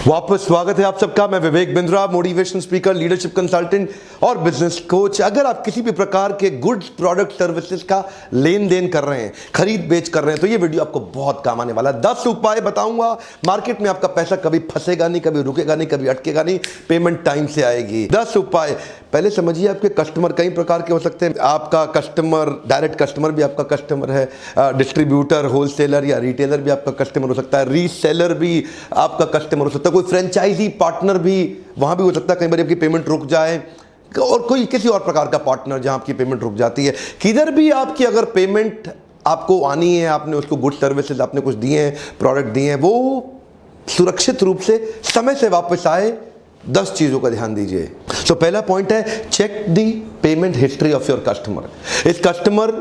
वापस स्वागत है आप सबका। मैं Vivek Bindra, motivation speaker, leadership consultant और बिजनेस कोच। अगर आप किसी भी प्रकार के गुड्स, प्रोडक्ट, सर्विसेज का लेन देन कर रहे हैं, खरीद बेच कर रहे हैं, तो ये वीडियो आपको बहुत काम आने वाला है। 10 उपाय बताऊंगा, मार्केट में आपका पैसा कभी फंसेगा नहीं, कभी रुकेगा नहीं, कभी अटकेगा नहीं, पेमेंट टाइम से आएगी। 10 उपाय पहले समझिए। आपके कस्टमर कई प्रकार के हो सकते हैं। आपका कस्टमर, डायरेक्ट कस्टमर भी आपका कस्टमर है, डिस्ट्रीब्यूटर, होलसेलर या रिटेलर भी आपका कस्टमर हो सकता है, रीसेलर भी आपका कस्टमर हो सकता है, कोई फ्रेंचाइजी पार्टनर भी वहां भी हो सकता है। कई बार आपकी पेमेंट रुक जाए, और कोई किसी और प्रकार का पार्टनर जहां आपकी पेमेंट रुक जाती है। किधर भी आपकी अगर पेमेंट आपको आनी है, आपने उसको गुड सर्विसेज आपने कुछ दिए हैं, प्रोडक्ट दिए हैं, वो सुरक्षित रूप से समय से वापस आए। 10 चीजों का ध्यान दीजिए। तो पहला पॉइंट है, check the payment history of your customer. इस कस्टमर,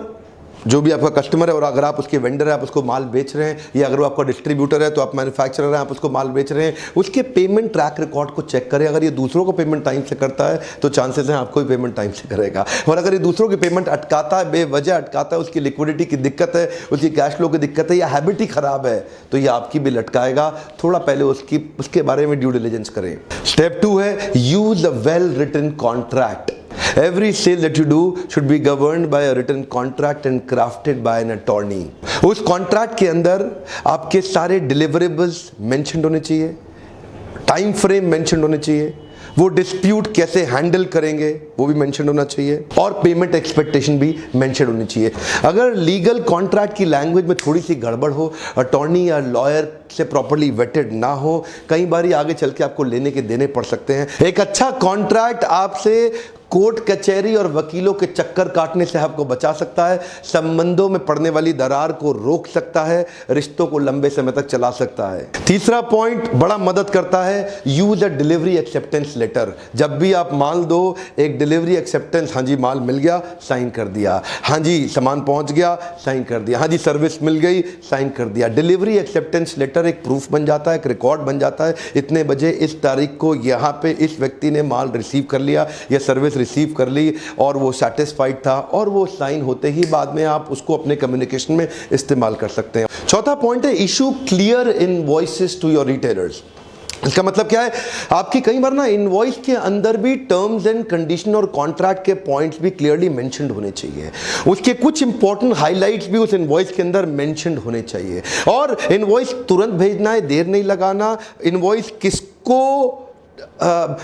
जो भी आपका कस्टमर है, और अगर आप उसके वेंडर है, आप उसको माल बेच रहे हैं, या अगर वो आपका डिस्ट्रीब्यूटर है तो आप मैन्युफैक्चरर हैं, आप उसको माल बेच रहे हैं, उसके पेमेंट ट्रैक रिकॉर्ड को चेक करें। अगर ये दूसरों को पेमेंट टाइम से करता है तो चांसेस हैं आपको भी पेमेंट टाइम से करेगा। और अगर ये दूसरों की पेमेंट अटकाता है, बेवजह अटकाता है, उसकी लिक्विडिटी की दिक्कत है, उसकी कैश फ्लो की दिक्कत है, या हैबिट ही खराब है, तो ये आपकी भी लटकाएगा। थोड़ा पहले उसके बारे में ड्यू डिलिजेंस करें। स्टेप 2 है, use a well written contract. Every sale that you do should be governed by a written contract and crafted by an attorney. उस कॉन्ट्रैक्ट के अंदर आपके सारे डिलीवरेबल्स मेंशन्ड होने चाहिए, टाइम फ्रेम मेंशन्ड होने चाहिए, वो डिस्प्यूट कैसे हैंडल करेंगे वो भी मेंशन होना चाहिए, और पेमेंट एक्सपेक्टेशन भी मेंशन होनी चाहिए। अगर लीगल कॉन्ट्रैक्ट की लैंग्वेज में थोड़ी सी गड़बड़ हो, अटॉर्नी या लॉयर से प्रॉपर्ली वेटेड ना हो, कई बार आगे चल के आपको लेने के देने पड़ सकते हैं। एक अच्छा कॉन्ट्रैक्ट आपसे कोर्ट कचहरी और वकीलों के चक्कर काटने से आपको बचा सकता है, संबंधों में पड़ने वाली दरार को रोक सकता है, रिश्तों को लंबे समय तक चला सकता है। तीसरा पॉइंट बड़ा मदद करता है, use a delivery acceptance letter. जब भी आप माल दो, एक डिलीवरी एक्सेप्टेंस, हाँ जी माल मिल गया, साइन कर दिया, हाँ जी सामान पहुंच गया, साइन कर दिया, हाँ जी सर्विस मिल गई, साइन कर दिया। डिलीवरी एक्सेप्टेंस लेटर एक प्रूफ बन जाता है, एक रिकॉर्ड बन जाता है। इतने बजे इस तारीख को यहाँ पे इस व्यक्ति ने माल रिसीव कर लिया या सर्विस रिसीव कर ली, और वो सेटिस्फाइड था, और वो साइन होते ही बाद में आप उसको अपने कम्युनिकेशन में इस्तेमाल कर सकते हैं। चौथा पॉइंट है, issue clear invoices to your retailers. इसका मतलब क्या है, आपकी कई बार ना इनवॉइस के अंदर भी टर्म्स एंड कंडीशन और कॉन्ट्रैक्ट के पॉइंट्स भी क्लियरली मेंशन्ड होने चाहिए। उसके कुछ इंपॉर्टेंट हाइलाइट्स भी उस इनवॉइस के अंदर मेंशन्ड होने चाहिए। और इनवॉइस तुरंत भेजना है, देर नहीं लगाना। इनवॉइस किसको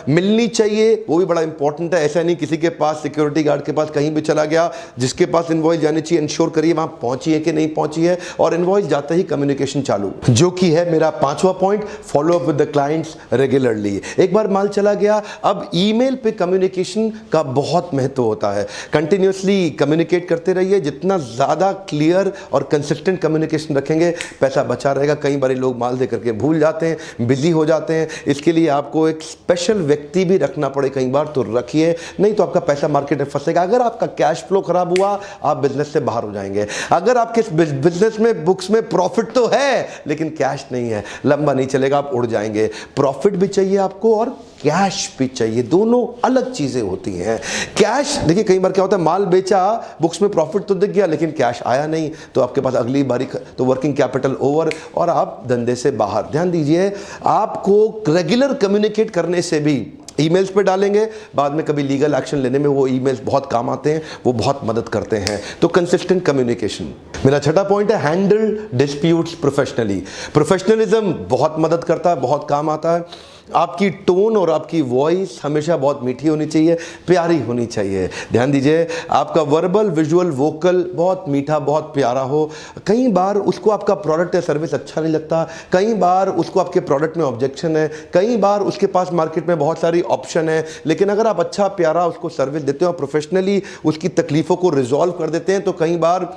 मिलनी चाहिए वो भी बड़ा इंपॉर्टेंट है। ऐसा नहीं किसी के पास, सिक्योरिटी गार्ड के पास, कहीं भी चला गया, जिसके पास इनवॉइस जानी चाहिए इंश्योर करिए वहां पहुंची है कि नहीं पहुंची है, और इनवॉइस जाते ही कम्युनिकेशन चालू, जो कि है मेरा 5वां point, follow up with the clients regularly. एक बार माल चला गया, अब ईमेल पे कम्युनिकेशन का बहुत महत्व होता है। कंटिन्यूसली कम्युनिकेट करते रहिए। जितना ज्यादा क्लियर और कंसिस्टेंट कम्युनिकेशन रखेंगे, पैसा बचा रहेगा। कई बार लोग माल दे करके भूल जाते हैं, बिजी हो जाते हैं। इसके लिए आपको एक स्पेशल व्यक्ति भी रखना पड़े कई बार, तो रखिए, नहीं तो आपका पैसा मार्केट में फंसेगा। अगर आपका कैश फ्लो खराब हुआ, आप बिजनेस से बाहर हो जाएंगे। अगर आपके बिजनेस में बुक्स में प्रॉफिट तो है लेकिन कैश नहीं है, लंबा नहीं चलेगा, आप उड़ जाएंगे। प्रॉफिट भी चाहिए आपको और कैश भी चाहिए, दोनों अलग चीजें होती हैं। कैश, देखिए कई बार क्या होता है, माल बेचा, बुक्स में प्रॉफिट तो दिख गया लेकिन कैश आया नहीं, तो आपके पास अगली बारी तो वर्किंग कैपिटल ओवर और आप धंधे से बाहर। ध्यान दीजिए, आपको रेगुलर कम्युनिकेट करने से भी, ईमेल्स पे डालेंगे, बाद में कभी लीगल एक्शन लेने में वो ईमेल्स बहुत काम आते हैं, वो बहुत मदद करते हैं। तो कंसिस्टेंट कम्युनिकेशन। मेरा छठा पॉइंट है, हैंडल डिस्प्यूट्स प्रोफेशनली। प्रोफेशनलिज्म बहुत मदद करता है, बहुत काम आता है। आपकी टोन और आपकी वॉइस हमेशा बहुत मीठी होनी चाहिए, प्यारी होनी चाहिए। ध्यान दीजिए, आपका वर्बल, विजुअल, वोकल बहुत मीठा, बहुत प्यारा हो। कई बार उसको आपका प्रोडक्ट या सर्विस अच्छा नहीं लगता, कई बार उसको आपके प्रोडक्ट में ऑब्जेक्शन है, कई बार उसके पास मार्केट में बहुत सारी ऑप्शन है, लेकिन अगर आप अच्छा प्यारा उसको सर्विस देते हो, प्रोफेशनली उसकी तकलीफ़ों को रिजॉल्व कर देते हैं, तो कई बार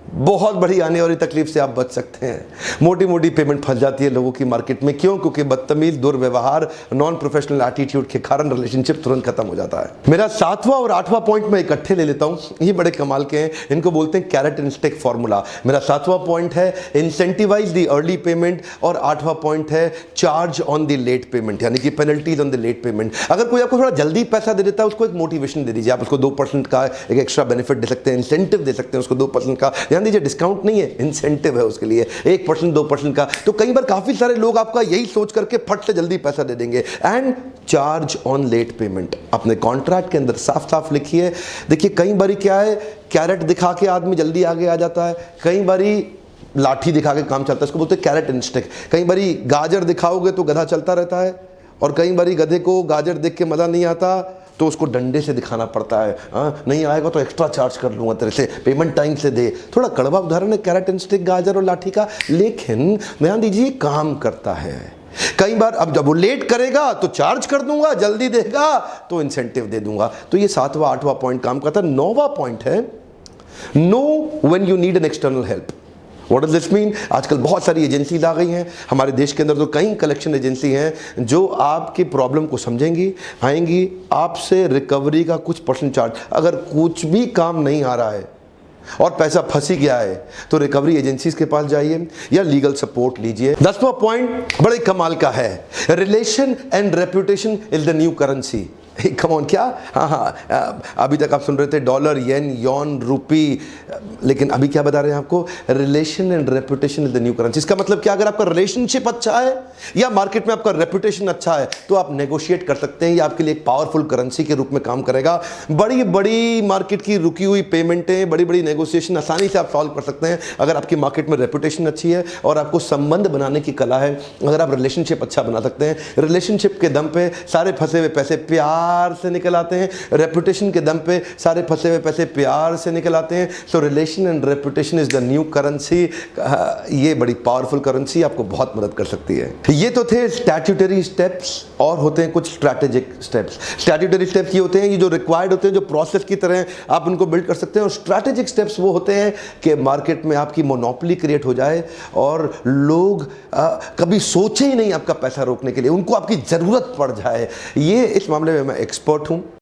बहुत बड़ी आने वाली तकलीफ से आप बच सकते हैं। मोटी मोटी पेमेंट फंस जाती है लोगों की मार्केट में, क्यों? क्योंकि बदतमीज, दुर्व्यवहार, नॉन प्रोफेशनल एटीट्यूड के कारण रिलेशनशिप तुरंत खत्म हो जाता है। मेरा 7वां और 8वां पॉइंट मैं इकट्ठे ले लेता हूं, ये बड़े कमाल के हैं। इनको बोलते हैं कैरेट एंड स्टिक फॉर्मूला। मेरा 7वां पॉइंट है इंसेंटिवाइज द अर्ली पेमेंट, और 8वां पॉइंट है charge on the late payment, यानी कि penalties on the late payment. अगर कोई आपको थोड़ा जल्दी पैसा दे देता है, उसको एक मोटिवेशन दे दीजिए। आप उसको 2% का एक एक्स्ट्रा बेनिफिट दे सकते हैं, इंसेंटिव दे सकते हैं उसको 2% का, ध्यान दीजिए, डिस्काउंट नहीं है, इंसेंटिव है उसके लिए 1% 2% का। तो कई बार काफी सारे लोग आपका यही सोच करके फट से जल्दी पैसा दे देंगे। And charge on late payment अपने कॉन्ट्रैक्ट के अंदर साफ साफ लिखिए। देखिए कई बारी क्या है, कैरेट दिखा के आदमी जल्दी आगे आ जाता है, कई बारी लाठी दिखा के काम चलता है, इसको बोलते हैं कैरेट एंड स्टिक। कई बारी गाजर दिखाओगे तो गधा चलता रहता है, और कई बारी गधे को गाजर देख के मजा नहीं आता तो उसको डंडे से दिखाना पड़ता है। नहीं आएगा तो एक्स्ट्रा चार्ज कर लूंगा तेरे से, पेमेंट टाइम से दे। थोड़ा कड़वा उदाहरण है कैरेट एंड स्टिक, गाजर और लाठी का, लेकिन ध्यान दीजिए काम करता है। कई बार अब जब वो लेट करेगा तो चार्ज कर दूंगा, जल्दी देगा तो इंसेंटिव दे दूंगा। तो ये 7वां 8वां पॉइंट काम करता है। 9वां पॉइंट है know when you need an external help. What does this mean? आजकल बहुत सारी एजेंसीज आ गई हैं हमारे देश के अंदर, तो कई कलेक्शन एजेंसी हैं जो आपकी प्रॉब्लम को समझेंगी, आएंगी, आपसे रिकवरी का कुछ परसेंट चार्ज। अगर कुछ भी काम नहीं आ रहा है और पैसा फंसी गया है तो रिकवरी एजेंसीज के पास जाइए या लीगल सपोर्ट लीजिए। 10वां पॉइंट बड़े कमाल का है, relation and reputation is the new currency. Come on, क्या? हाँ, अभी तक आप सुन रहे थे डॉलर, येन, यॉन, रूपी, लेकिन अभी क्या बता रहे हैं आपको, relation and reputation is the new currency. इसका मतलब क्या, अगर आपका रिलेशनशिप अच्छा है या मार्केट में आपका रेपुटेशन अच्छा है तो आप नेगोशिएट कर सकते हैं, ये आपके लिए एक पावरफुल करेंसी के रूप में काम करेगा। बड़ी बड़ी मार्केट की रुकी हुई पेमेंटें, बड़ी बड़ी नेगोशिएशन आसानी से आप सॉल्व कर सकते हैं अगर आपकी मार्केट में रेपुटेशन अच्छी है और आपको संबंध बनाने की कला है। अगर आप रिलेशनशिप अच्छा बना सकते हैं, रिलेशनशिप के दम पे सारे फंसे हुए पैसे प्यार से निकल आते हैं, रेपुटेशन के दम पे सारे फंसे हुए पैसे प्यार से निकल आते हैं। सो relation and reputation is the new currency. ये बड़ी पावरफुल करेंसी, आपको बहुत मदद कर सकती है। ये तो थे स्टैट्यूटरी स्टेप्स, और होते हैं कुछ स्ट्रैटेजिक स्टेप्स। स्टैट्यूटरी स्टेप्स ये होते हैं, ये जो रिक्वायर्ड होते हैं, जो प्रोसेस की तरह आप उनको बिल्ड कर सकते हैं। और स्ट्रैटेजिक स्टेप्स वो होते हैं कि मार्केट में आपकी मोनोपोली क्रिएट हो जाए और लोग कभी सोचे ही नहीं आपका पैसा रोकने के लिए, उनको आपकी जरूरत पड़ जाए। ये इस मामले में मैं एक्सपर्ट हूं।